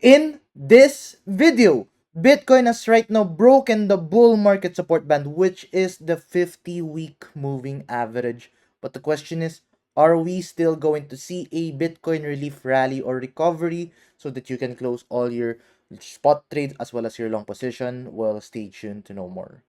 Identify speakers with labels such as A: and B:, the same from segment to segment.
A: In this video, Bitcoin has right now broken the bull market support band, which is the 50-week moving average. But the question is, are we still going to see a Bitcoin relief rally or recovery so that you can close all your spot trades as well as your long position? Well, stay tuned to know more.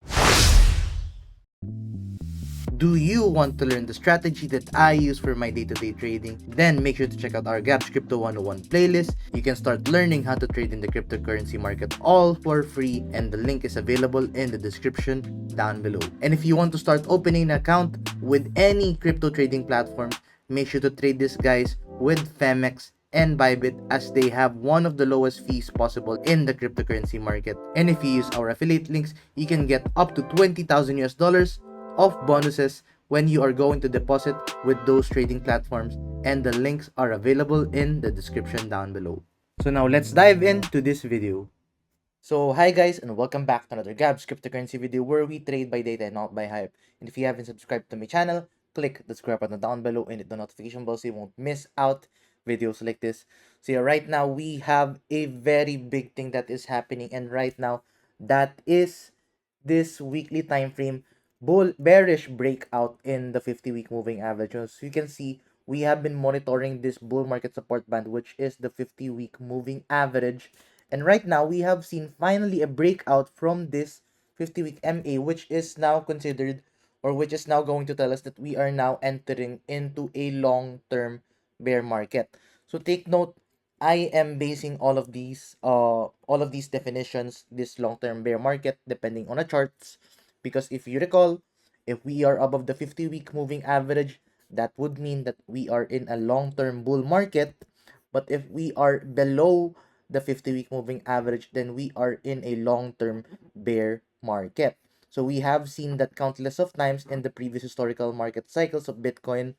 A: Do you want to learn the strategy that I use for my day-to-day trading? Then make sure to check out our Gaps Crypto 101 playlist. You can start learning how to trade in the cryptocurrency market all for free, and the link is available in the description down below. And if you want to start opening an account with any crypto trading platform, make sure to trade this guys with PHEMEX and BYBIT, as they have one of the lowest fees possible in the cryptocurrency market. And if you use our affiliate links, you can get up to 20,000 US dollars of bonuses when you are going to deposit with those trading platforms, and the links are available in the description down below. So now let's dive into this video. So hi guys, and welcome back to another Gabs cryptocurrency video where we trade by data and not by hype. And if you haven't subscribed to my channel, click the subscribe button down below and hit the notification bell so you won't miss out videos like this. So yeah, right now we have a very big thing that is happening, and right now that is this weekly time frame bearish breakout in the 50-week moving average. So you can see we have been monitoring this bull market support band, which is the 50-week moving average. And right now we have seen finally a breakout from this 50-week MA, which is now considered, or which is now going to tell us that we are now entering into a long-term bear market. So take note, I am basing all of these definitions, this long-term bear market, depending on the charts, because if you recall, if we are above the 50-week moving average, that would mean that we are in a long-term bull market. But if we are below the 50-week moving average, then we are in a long-term bear market. So we have seen that countless of times in the previous historical market cycles of Bitcoin.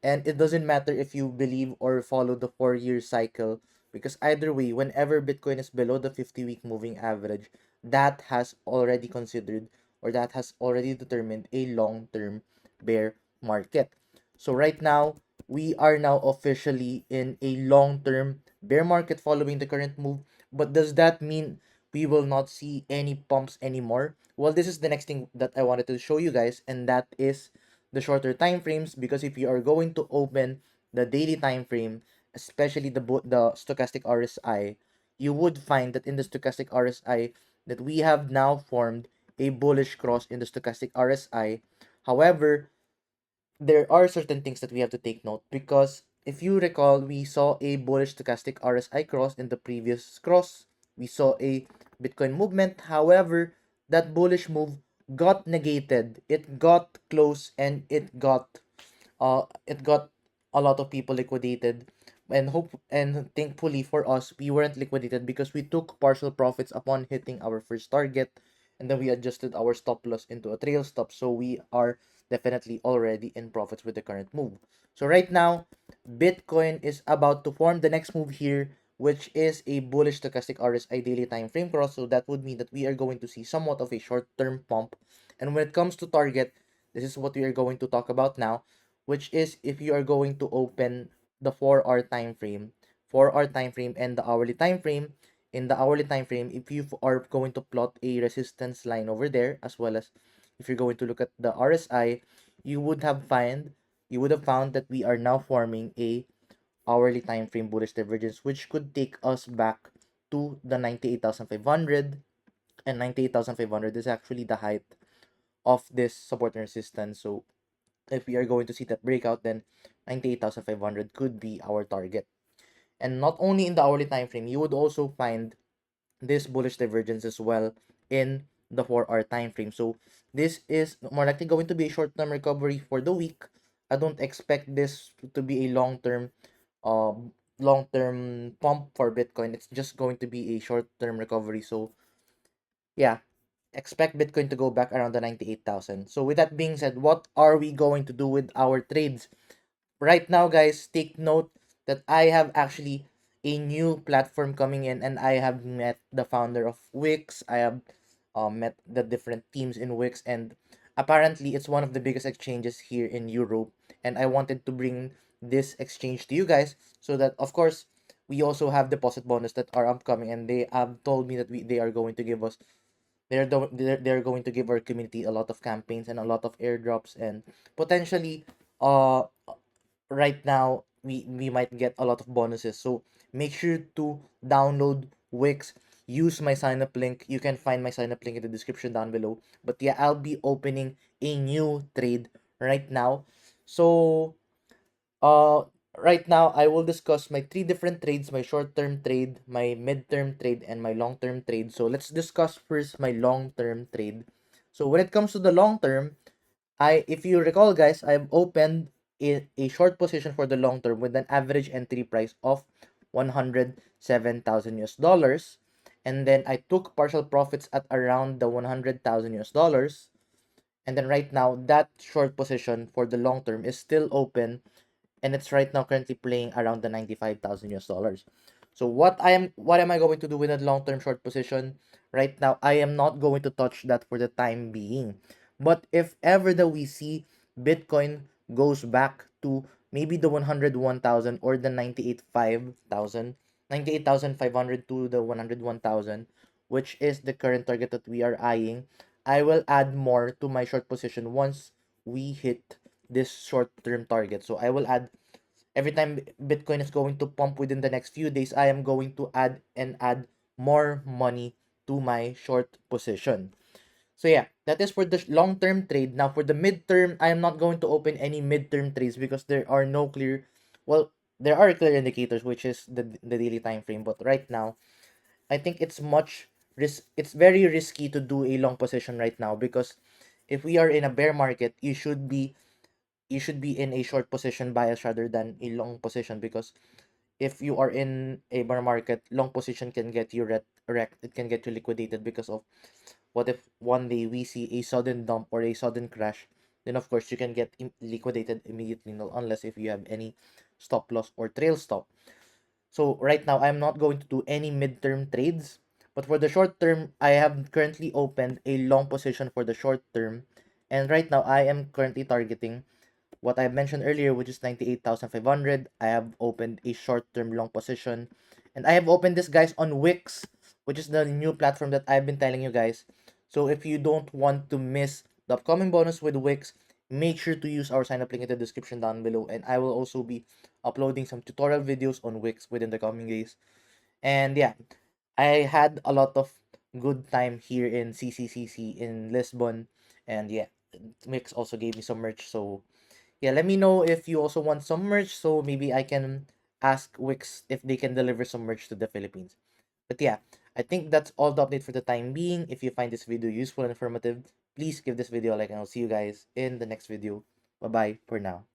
A: And it doesn't matter if you believe or follow the 4-year cycle, because either way, whenever Bitcoin is below the 50-week moving average, that has already considered, or that has already determined, a long-term bear market. So right now, we are now officially in a long-term bear market following the current move. But does that mean we will not see any pumps anymore? Well, this is the next thing that I wanted to show you guys, and that is the shorter time frames. Because if you are going to open the daily time frame, especially the stochastic RSI, you would find that in the stochastic RSI that we have now formed a bullish cross in the stochastic RSI. However, there are certain things that we have to take note, because if you recall, we saw a bullish stochastic RSI cross in the previous cross. We saw a Bitcoin movement. However, that bullish move got negated. It got close, and it got a lot of people liquidated. And thankfully for us, we weren't liquidated because we took partial profits upon hitting our first target, and then we adjusted our stop loss into a trail stop. So we are definitely already in profits with the current move. So right now, Bitcoin is about to form the next move here, which is a bullish stochastic RSI daily time frame cross. So that would mean that we are going to see somewhat of a short-term pump. And when it comes to target, this is what we are going to talk about now, which is if you are going to open the 4-hour time frame and the hourly time frame. In the hourly time frame, if you are going to plot a resistance line over there, as well as if you're going to look at the RSI, you would have found that we are now forming a hourly time frame bullish divergence, which could take us back to the 98,500. And 98,500 is actually the height of this support and resistance. So if we are going to see that breakout, then 98,500 could be our target. And not only in the hourly time frame, you would also find this bullish divergence as well in the 4-hour time frame. So this is more likely going to be a short-term recovery for the week. I don't expect this to be a long-term pump for Bitcoin. It's just going to be a short-term recovery. So yeah, expect Bitcoin to go back around the 98,000. So with that being said, what are we going to do with our trades? Right now, guys, take note that I have actually a new platform coming in, and I have met the founder of WEEX. I have met the different teams in WEEX, and apparently it's one of the biggest exchanges here in Europe. And I wanted to bring this exchange to you guys so that, of course, we also have deposit bonus that are upcoming, and they have told me that they are going to give us, they're going to give our community a lot of campaigns and a lot of airdrops, and potentially uh right now we might get a lot of bonuses. So make sure to download Wix, use my sign up link. You can find my sign up link in the description down below. But yeah, I'll be opening a new trade right now. So uh right now I will discuss my three different trades: my short-term trade, my mid-term trade, and my long-term trade. So let's discuss first my long-term trade. So when it comes to the long term, if you recall, guys, I've opened a short position for the long term with an average entry price of 107,000 US dollars. And then I took partial profits at around the 100,000 US dollars. And then right now, that short position for the long term is still open, and it's right now currently playing around the 95,000 US dollars. So what am I going to do with a long-term short position? Right now, I am not going to touch that for the time being. But if ever that we see Bitcoin goes back to maybe the 101,000 or the 98,500 to the 101,000, which is the current target that we are eyeing, I will add more to my short position once we hit this short-term target. So I will add every time Bitcoin is going to pump within the next few days, I am going to add more money to my short position. So yeah, that is for the long-term trade. Now for the mid-term, I am not going to open any mid-term trades because there are no clear, well, there are clear indicators, which is the daily time frame. But right now, I think it's very risky to do a long position right now, because if we are in a bear market, you should be in a short position bias rather than a long position, because if you are in a bear market, long position can get you wrecked. It can get you liquidated because of what if one day we see a sudden dump or a sudden crash. Then of course you can get liquidated immediately, no, unless if you have any stop loss or trail stop. So right now I'm not going to do any midterm trades, but for the short term I have currently opened a long position for the short term, and right now I am currently targeting what I mentioned earlier, which is 98,500. I have opened a short-term long position. And I have opened this, guys, on Wix, which is the new platform that I've been telling you guys. So if you don't want to miss the upcoming bonus with Wix, make sure to use our sign up link in the description down below. And I will also be uploading some tutorial videos on Wix within the coming days. And yeah, I had a lot of good time here in CCCC in Lisbon. And yeah, Wix also gave me some merch. So yeah, let me know if you also want some merch, so maybe I can ask Wix if they can deliver some merch to the Philippines. But yeah, I think that's all the update for the time being. If you find this video useful and informative, please give this video a like, and I'll see you guys in the next video. Bye bye for now.